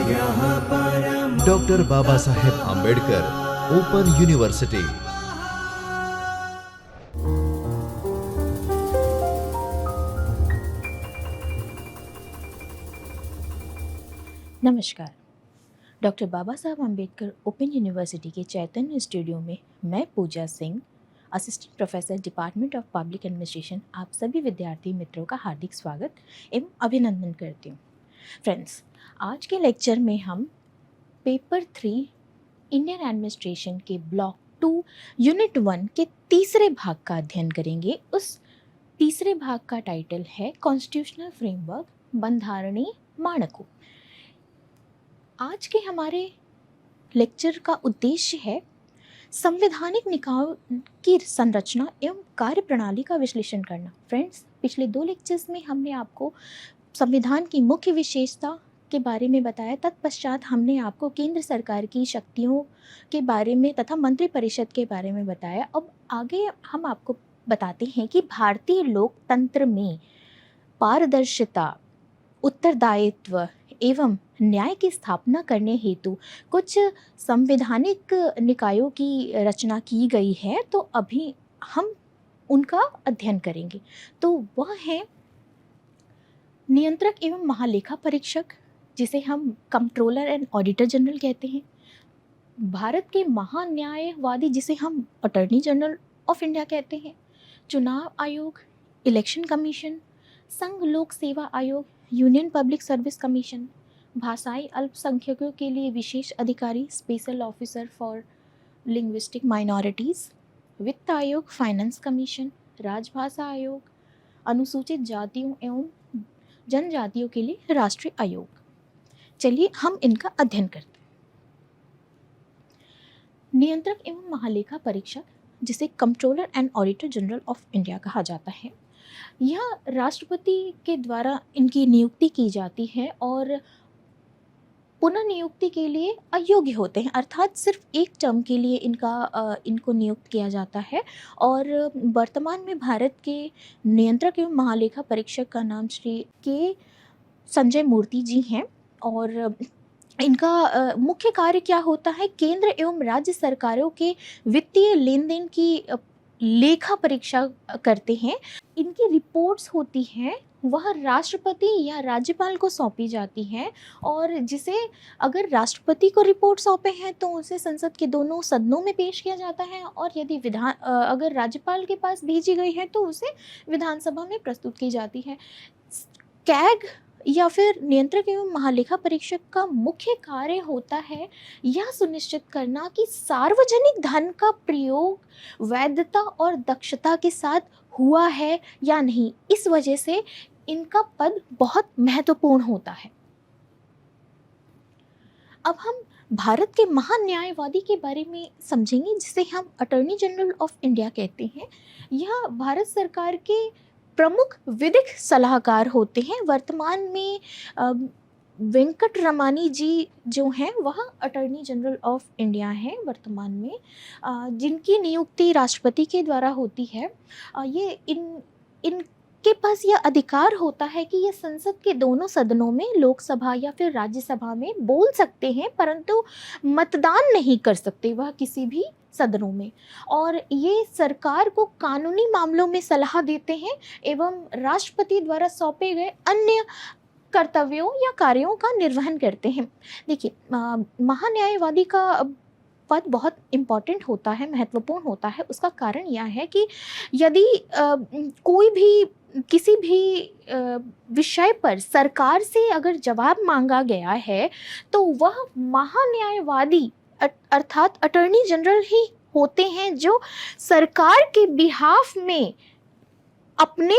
Doctor Baba Saheb Ambedkar open university. नमस्कार। Doctor Baba Sahab Ambedkar open university के Chaitanya studio में मैं Pooja Singh, assistant professor department of public administration, आप सभी विद्यार्थी मित्रों का हार्दिक स्वागत एवं अभिनंदन करती हूँ। फ्रेंड्स, आज के लेक्चर में हम पेपर 3 इंडियन एडमिनिस्ट्रेशन के ब्लॉक 2 यूनिट 1 के तीसरे भाग का अध्ययन करेंगे। उस तीसरे भाग का टाइटल है कॉन्स्टिट्यूशनल फ्रेमवर्क, बंधारणीय मानकों। आज के हमारे लेक्चर का उद्देश्य है संवैधानिक निकायों की संरचना एवं कार्यप्रणाली का विश्लेषण करना। फ्रेंड्स, पिछले 2 लेक्चर्स में हमने आपको संविधान की मुख्य विशेषता के बारे में बताया। तत्पश्चात हमने आपको केंद्र सरकार की शक्तियों के बारे में तथा मंत्रिपरिषद के बारे में बताया। अब आगे हम आपको बताते हैं कि भारतीय लोकतंत्र में पारदर्शिता, उत्तरदायित्व एवं न्याय की स्थापना करने हेतु कुछ संवैधानिक निकायों की रचना की गई है, तो अभी हम उनका अध्ययन करेंगे। तो वह है नियंत्रक एवं महालेखा परीक्षक, जिसे हम कंट्रोलर एंड ऑडिटर जनरल कहते हैं। भारत के महान्यायवादी, जिसे हम अटॉर्नी जनरल ऑफ इंडिया कहते हैं। चुनाव आयोग, इलेक्शन कमीशन, संघ लोक सेवा आयोग, यूनियन पब्लिक सर्विस कमीशन, भाषाई अल्पसंख्यकों के लिए विशेष अधिकारी, special officer for linguistic minorities, वित्त आयोग, फाइनेंस कमीशन, राजभाषा आयोग, अनुसूचित जातियों एवं जनजातियों के लिए राष्ट्रीय आयोग। चलिए हम इनका अध्ययन करते हैं। नियंत्रक एवं महालेखा परीक्षक, जिसे controller and auditor general of India कहा जाता है, यह राष्ट्रपति के द्वारा इनकी नियुक्ति की जाती है और पुनः नियुक्ति के लिए अयोग्य होते हैं, अर्थात सिर्फ एक टर्म के लिए इनको नियुक्त किया जाता है। और वर्तमान में भारत के नियंत्रक एवं महालेखा परीक्षक का नाम श्री के संजय मूर्ति जी हैं। और इनका मुख्य कार्य क्या होता है? केंद्र एवं राज्य सरकारों के वित्तीय लेन देन की लेखा परीक्षा करते हैं। इनकी रिपोर्ट्स होती हैं वह राष्ट्रपति या राज्यपाल को सौंपी जाती हैं, और जिसे अगर राष्ट्रपति को रिपोर्ट सौंपे हैं तो उसे संसद के दोनों सदनों में पेश किया जाता है, और यदि अगर राज्यपाल के पास भेजी गई है तो उसे विधानसभा में प्रस्तुत की जाती है। कैग या फिर नियंत्रक एवं महालेखा परीक्षक का मुख्य कार्य होता है यह सुनिश्चित करना कि सार्वजनिक धन का प्रयोग वैधता और दक्षता के साथ हुआ है या नहीं। इस वजह से इनका पद बहुत महत्वपूर्ण होता है। अब हम भारत के महान्यायवादी के बारे में समझेंगे, जिसे हम अटॉर्नी जनरल ऑफ इंडिया कहते हैं। यह भारत सरकार के प्रमुख विधिक सलाहकार होते हैं। वर्तमान में वेंकट रमानी जी जो हैं वह अटॉर्नी जनरल ऑफ इंडिया हैं वर्तमान में, जिनकी नियुक्ति राष्ट्रपति के द्वारा होती है। ये इनके पास यह अधिकार होता है कि ये संसद के दोनों सदनों में, लोकसभा या फिर राज्यसभा में बोल सकते हैं, परंतु मतदान नहीं कर सकते वह किसी भी सदनों में। और ये सरकार को कानूनी मामलों में सलाह देते हैं एवं राष्ट्रपति द्वारा सौंपे गए अन्य कर्तव्यों या कार्यों का निर्वहन करते हैं। देखिए, महान्यायवादी का पद बहुत इम्पॉर्टेंट होता है, महत्वपूर्ण होता है। उसका कारण यह है कि यदि कोई भी किसी भी विषय पर सरकार से अगर जवाब मांगा गया है तो वह महान्यायवादी अर्थात अटॉर्नी जनरल ही होते हैं, जो सरकार के बिहाफ में अपने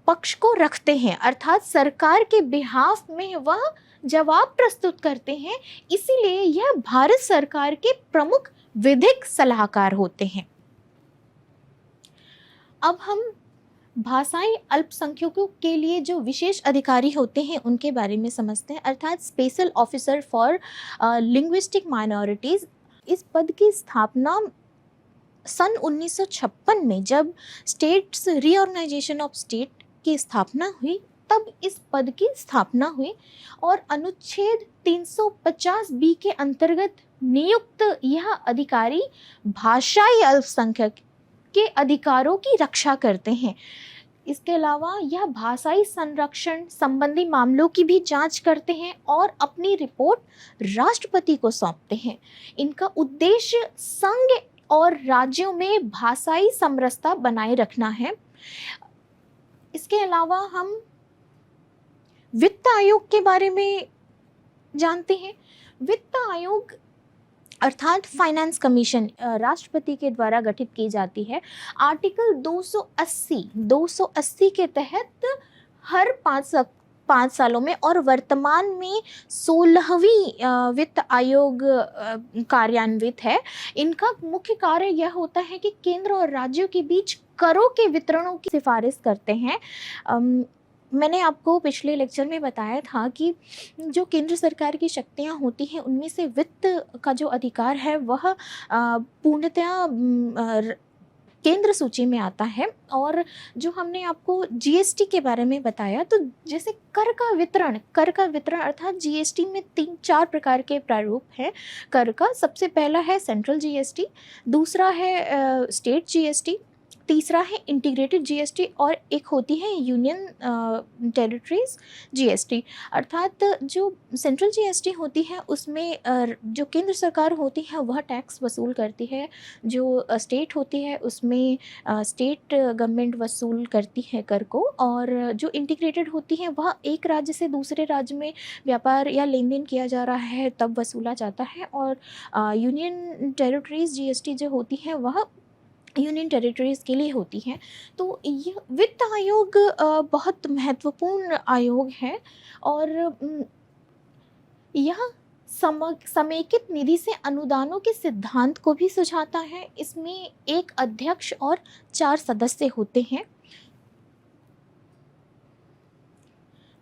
पक्ष को रखते हैं, अर्थात सरकार के बिहाफ में वह जवाब प्रस्तुत करते हैं। इसीलिए यह भारत सरकार के प्रमुख विधिक सलाहकार होते हैं। अब हम भाषाई अल्पसंख्यकों के लिए जो विशेष अधिकारी होते हैं उनके बारे में समझते हैं, अर्थात special officer for linguistic minorities. इस पद की स्थापना सन 1956 में जब स्टेट्स रीऑर्गेनाइजेशन ऑफ स्टेट की स्थापना हुई तब इस पद की स्थापना हुई और अनुच्छेद 350 बी के अंतर्गत नियुक्त यह अधिकारी भाषाई अल्पसंख्यक के अधिकारों की रक्षा करते हैं। इसके अलावा यह भाषाई संरक्षण संबंधी मामलों की भी जांच करते हैं और अपनी रिपोर्ट राष्ट्रपति को सौंपते हैं। इनका उद्देश्य संघ और राज्यों में भाषाई समरसता बनाए रखना है। इसके अलावा हम वित्त आयोग के बारे में जानते हैं। वित्त आयोग अर्थात फाइनेंस कमीशन राष्ट्रपति के द्वारा गठित की जाती है। आर्टिकल 280 के तहत हर 5 सालों में और वर्तमान में 16वीं वित्त आयोग कार्यान्वित है। इनका मुख्य कार्य यह होता है कि केंद्र और राज्यों के बीच करों के वितरणों की सिफारिश करते हैं। मैंने आपको पिछले लेक्चर में बताया था कि जो केंद्र सरकार की शक्तियाँ होती हैं उनमें से वित्त का जो अधिकार है वह पूर्णतया केंद्र सूची में आता है। और जो हमने आपको जीएसटी के बारे में बताया, तो जैसे कर का वितरण अर्थात जीएसटी में 3-4 प्रकार के प्रारूप हैं कर का। सबसे पहला है सेंट्रल जीएसटी, दूसरा है स्टेट जीएसटी, तीसरा है इंटीग्रेटेड जीएसटी और एक होती है यूनियन टेरिटरीज जीएसटी। अर्थात जो सेंट्रल जीएसटी होती है उसमें जो केंद्र सरकार होती है वह टैक्स वसूल करती है, जो स्टेट होती है उसमें स्टेट गवर्नमेंट वसूल करती है कर को, और जो इंटीग्रेटेड होती है वह एक राज्य से दूसरे राज्य में व्यापार या लेन देन किया जा रहा है तब वसूला जाता है, और यूनियन टेरिटरीज जीएसटी जो होती है वह यूनियन टेरिटरीज़ के लिए होती हैं। तो यह वित्त आयोग बहुत महत्वपूर्ण आयोग है और यह समेकित निधि से अनुदानों के सिद्धांत को भी सुझाता है। इसमें एक अध्यक्ष और 4 सदस्य होते हैं।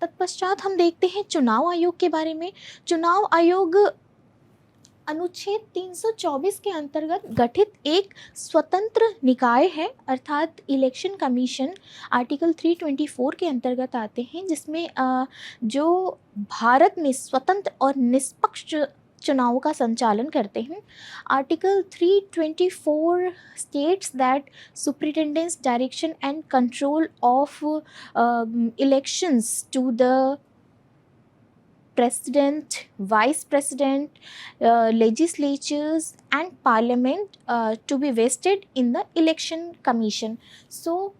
तत्पश्चात हम देखते हैं चुनाव आयोग के बारे में। चुनाव आयोग अनुच्छेद 324 के अंतर्गत गठित एक स्वतंत्र निकाय है, अर्थात इलेक्शन कमीशन आर्टिकल 324 के अंतर्गत आते हैं, जिसमें जो भारत में स्वतंत्र और निष्पक्ष चुनाव का संचालन करते हैं। Article 324 states that superintendence direction and control of elections to the President, Vice President, legislatures and Parliament to be vested in the Election Commission. So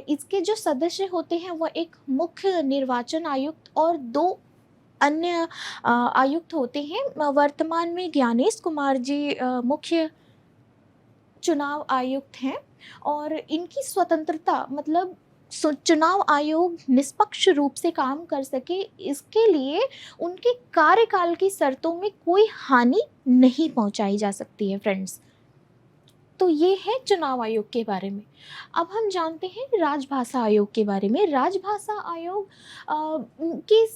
इसके जो सदस्य होते हैं वह एक मुख्य निर्वाचन आयुक्त और 2 अन्य आयुक्त होते हैं। वर्तमान में ज्ञानेश कुमार जी मुख्य चुनाव आयुक्त हैं और इनकी स्वतंत्रता मतलब चुनाव आयोग निष्पक्ष रूप से काम कर सके इसके लिए उनके कार्यकाल की शर्तों में कोई हानि नहीं पहुंचाई जा सकती है फ्रेंड्स। तो ये है चुनाव आयोग के बारे में। अब हम जानते हैं राजभाषा आयोग के बारे में। राजभाषा आयोग की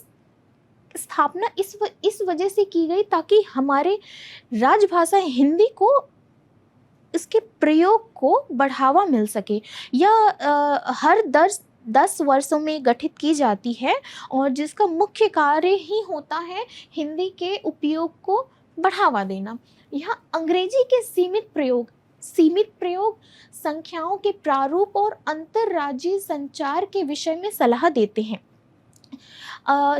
स्थापना इस वजह से की गई ताकि हमारे राजभाषा हिंदी को इसके प्रयोग को बढ़ावा मिल सके। यह हर 10 वर्षों में गठित की जाती है और जिसका मुख्य कार्य ही होता है हिंदी के उपयोग को बढ़ावा देना। यह अंग्रेजी के सीमित प्रयोग संख्याओं के प्रारूप और अंतर्राज्यीय संचार के विषय में सलाह देते हैं।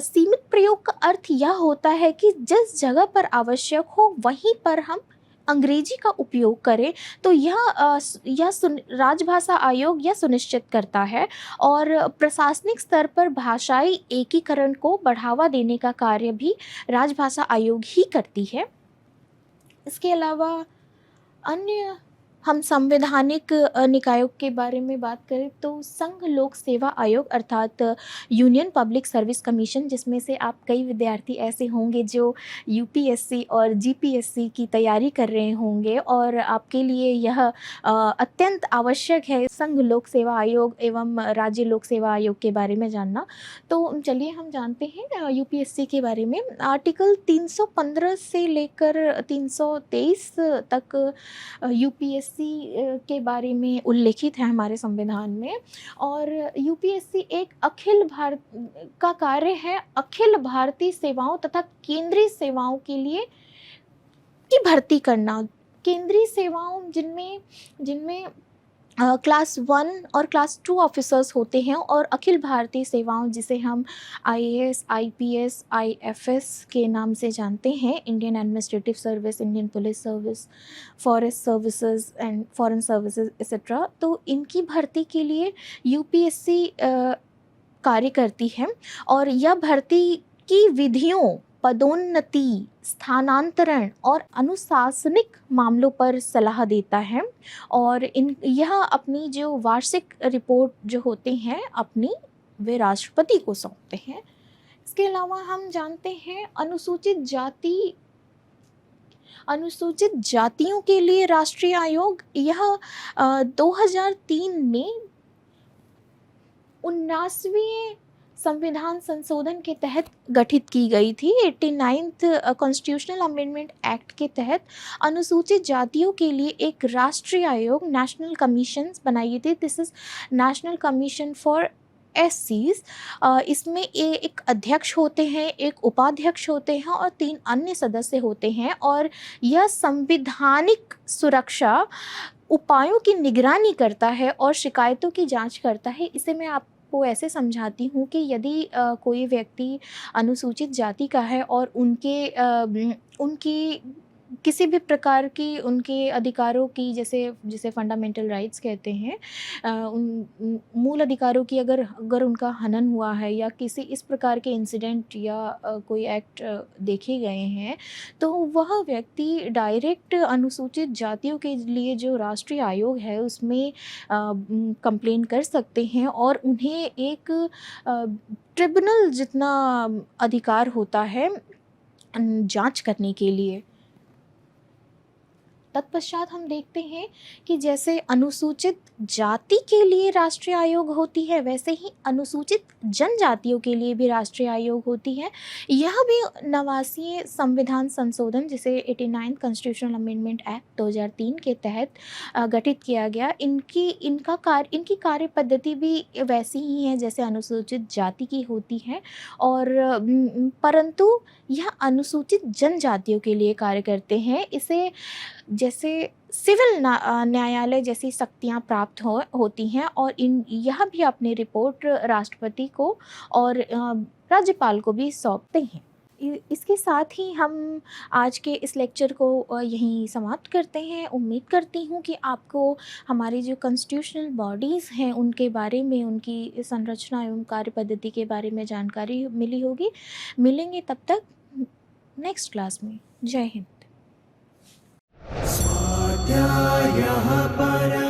सीमित प्रयोग का अर्थ यह होता है कि जिस जगह पर आवश्यक हो वहीं पर हम अंग्रेजी का उपयोग करें। तो यह राजभाषा आयोग यह सुनिश्चित करता है और प्रशासनिक स्तर पर भाषाई एकीकरण को बढ़ावा देने का कार्य भी राजभाषा आयोग ही करती है। इसके अलावा अन्य हम संवैधानिक निकायों के बारे में बात करें तो संघ लोक सेवा आयोग अर्थात यूनियन पब्लिक सर्विस कमीशन, जिसमें से आप कई विद्यार्थी ऐसे होंगे जो यूपीएससी और जीपीएससी की तैयारी कर रहे होंगे और आपके लिए यह अत्यंत आवश्यक है संघ लोक सेवा आयोग एवं राज्य लोक सेवा आयोग के बारे में जानना। तो चलिए हम जानते हैं यूपीएससी के बारे में। आर्टिकल 315 से लेकर 323 तक यूपीएससी यूपीएससी के बारे में उल्लेखित है हमारे संविधान में। और यूपीएससी एक अखिल भारत का कार्य है अखिल भारतीय सेवाओं तथा केंद्रीय सेवाओं के लिए की भर्ती करना। केंद्रीय सेवाओं जिनमें जिनमें क्लास 1 और क्लास 2 ऑफिसर्स होते हैं, और अखिल भारतीय सेवाओं जिसे हम आईएएस, आईपीएस, आईएफएस के नाम से जानते हैं, Indian administrative service, Indian police service, forest services and foreign services etcetera. तो इनकी भर्ती के लिए यूपीएससी कार्य करती है, और यह भर्ती की विधियों, पदोन्नति, स्थानांतरण और अनुशासनिक मामलों पर सलाह देता है। और यह अपनी जो वार्षिक रिपोर्ट जो होते हैं अपनी, वे राष्ट्रपति को सौंपते हैं। इसके अलावा हम जानते हैं अनुसूचित जातियों के लिए राष्ट्रीय आयोग, यह 2003 में 19वें संविधान संशोधन के तहत गठित की गई थी। 89th कॉन्स्टिट्यूशनल अमेंडमेंट एक्ट के तहत अनुसूचित जातियों के लिए एक राष्ट्रीय आयोग, नेशनल कमीशन बनाई गई थी। This is national commission for एससीज। इसमें एक अध्यक्ष होते हैं, एक उपाध्यक्ष होते हैं और 3 अन्य सदस्य होते हैं, और यह संविधानिक सुरक्षा उपायों की निगरानी करता है और शिकायतों की जांच करता है। इसे मैं आपको ऐसे समझाती हूँ कि यदि कोई व्यक्ति अनुसूचित जाति का है और उनकी किसी भी प्रकार की उनके अधिकारों की, जिसे फंडामेंटल राइट्स कहते हैं, उन मूल अधिकारों की अगर उनका हनन हुआ है या किसी इस प्रकार के इंसिडेंट या कोई एक्ट देखे गए हैं, तो वह व्यक्ति डायरेक्ट अनुसूचित जातियों के लिए जो राष्ट्रीय आयोग है उसमें कंप्लेन कर सकते हैं, और उन्हें एक ट्रिब्यूनल जितना अधिकार होता है जांच करने के लिए। तत्पश्चात हम देखते हैं कि जैसे अनुसूचित जाति के लिए राष्ट्रीय आयोग होती है, वैसे ही अनुसूचित जनजातियों के लिए भी राष्ट्रीय आयोग होती है। यह भी 89वें संविधान संशोधन, जिसे 89th कॉन्स्टिट्यूशनल अमेंडमेंट एक्ट 2003 के तहत गठित किया गया। इनकी कार्य पद्धति भी वैसी ही है जैसे अनुसूचित जाति की होती है, और परंतु यह अनुसूचित जनजातियों के लिए कार्य करते हैं। इसे जैसे सिविल न्यायालय जैसी शक्तियाँ प्राप्त होती हैं, और यह भी अपनी रिपोर्ट राष्ट्रपति को और राज्यपाल को भी सौंपते हैं। इसके साथ ही हम आज के इस लेक्चर को यहीं समाप्त करते हैं। उम्मीद करती हूँ कि आपको हमारी जो कॉन्स्टिट्यूशनल बॉडीज़ हैं उनके बारे में, उनकी संरचना एवं कार्य पद्धति के बारे में जानकारी मिली होगी। मिलेंगे तब तक नेक्स्ट क्लास में। जय हिंद। स्वाध्यायः परः